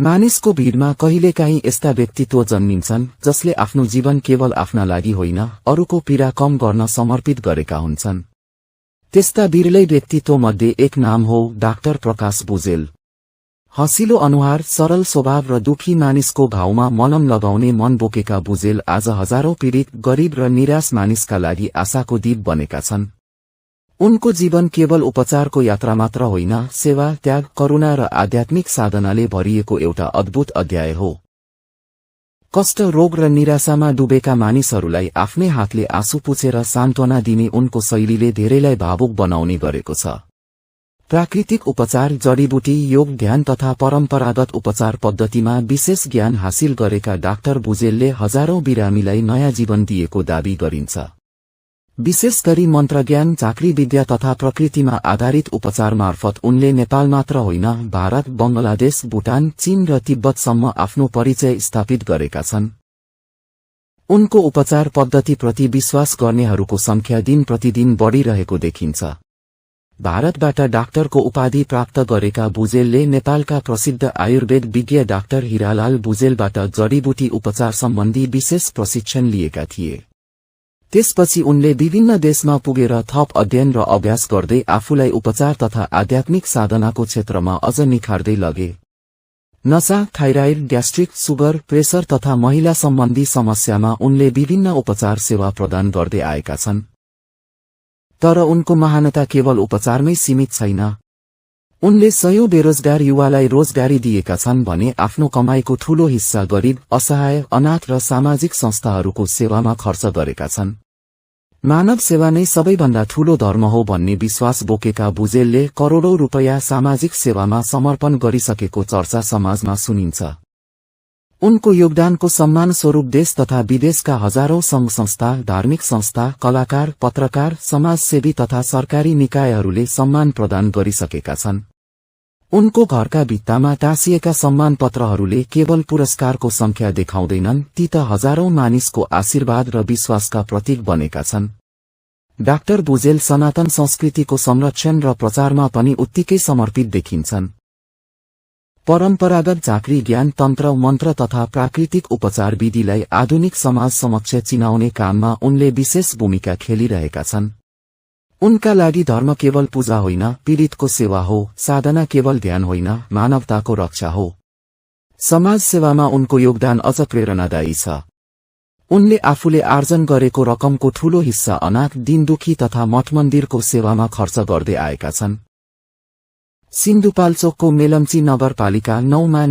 मानिसको भीडमा कहिलेकाहीँ यस्ता व्यक्तित्व जन्मिन्छन् जसले आफ्नो जीवन केवल आफ्ना लागि होइन अरूको पीडा कम गर्न समर्पित गरेका हुन्छन्। त्यस्ता विरलै व्यक्तित्वमध्ये एक नाम हो डाक्टर प्रकाश भुजेल। हँसिलो अनुहार, सरल स्वभाव र दुखी मानिसको घाउमा मलम लगाउने मन बोकेका भुजेल आज हजारौं पीडित, गरिब र निराश मानिसका लागि आशाको दीप बनेका छन्। उनको जीवन केवल उपचारको यात्रा मात्र होइन, सेवा, त्याग, करुणा र आध्यात्मिक साधनाले भरिएको एउटा अद्भुत अध्याय हो। कष्ट, रोग र निराशामा डुबेका मानिसहरूलाई आफ्नै हातले आँसु पुछेर सान्त्वना दिने उनको शैलीले धेरैलाई भावुक बनाउने गरेको छ। प्राकृतिक उपचार, जडीबुटी, योग, ध्यान तथा परम्परागत उपचार पद्धतिमा विशेष ज्ञान हासिल गरेका डाक्टर भुजेलले हजारौं बिरामीलाई नयाँ जीवन दिएको दावी गरिन्छ। विशेष गरी मन्त्रज्ञान, झाँक्री विद्या तथा प्रकृतिमा आधारित उपचार मार्फत उनले नेपाल मात्र होइन, भारत, बंगलादेश, भुटान, चीन र तिब्बतसम्म आफ्नो परिचय स्थापित गरेका छन्। उनको उपचार पद्धतिप्रति विश्वास गर्नेहरूको संख्या दिन प्रतिदिन बढिरहेको देखिन्छ। भारतबाट डाक्टरको उपाधि प्राप्त गरेका भुजेलले नेपालका प्रसिद्ध आयुर्वेद विज्ञ डाक्टर हीरालाल भुजेलबाट जडीबुटी उपचार सम्बन्धी विशेष प्रशिक्षण लिएका थिए। त्यसपछि उनले विभिन्न देशमा पुगेर थप अध्ययन र अभ्यास गर्दै आफूलाई उपचार तथा आध्यात्मिक साधनाको क्षेत्रमा अझ निखार्दै लगे। नशा, थाइराइड, ग्यास्ट्रिक, सुगर, प्रेसर तथा महिला सम्बन्धी समस्यामा उनले विभिन्न उपचार सेवा प्रदान गर्दै आएका छन्। तर उनको महानता केवल उपचारमै सीमित छैन। उनले सयौं बेरोजगार युवालाई रोजगारी दिएका छन् भने आफ्नो कमाईको ठूलो हिस्सा गरिब, असहाय, अनाथ र सामाजिक संस्थाहरूको सेवामा खर्च गरेका छन्। मानव सेवा नै सबैभन्दा ठूलो धर्म हो भन्ने विश्वास बोकेका भुजेलले करोडौं रुपैयाँ सामाजिक सेवामा समर्पण गरिसकेको चर्चा समाजमा सुनिन्छ। उनको योगदानको सम्मान स्वरूप देश तथा विदेशका हजारौं संघ संस्था, धार्मिक संस्था, कलाकार, पत्रकार, समाजसेवी तथा सरकारी निकायहरूले सम्मान प्रदान गरिसकेका छन्। उनको घरका भित्तामा टाँसिएका सम्मान पत्रहरूले केवल पुरस्कारको संख्या देखाउँदैनन्, ती त हजारौं मानिसको आशीर्वाद र विश्वासका प्रतीक बनेका छन्। डाक्टर भुजेल सनातन संस्कृतिको संरक्षण र प्रचारमा पनि उत्तिकै समर्पित देखिन्छन्। परम्परागत झाँक्री ज्ञान, तन्त्र, मन्त्र तथा प्राकृतिक उपचार विधिलाई आधुनिक समाज समक्ष चिनाउने काममा उनले विशेष भूमिका खेलिरहेका छन्। उनका लागि धर्म केवल पूजा होइन, पीडितको सेवा हो, साधना केवल ध्यान होइन, मानवताको रक्षा हो। समाज सेवामा उनको योगदान अझ प्रेरणादायी छ। उनले आफूले आर्जन गरेको रकमको ठूलो हिस्सा अनाथ, दीनदुखी तथा मठमन्दिरको सेवामा खर्च गर्दै आएका छन्। सिन्धुपाल्चोकको मेलम्ची नगरपालिका 9 मा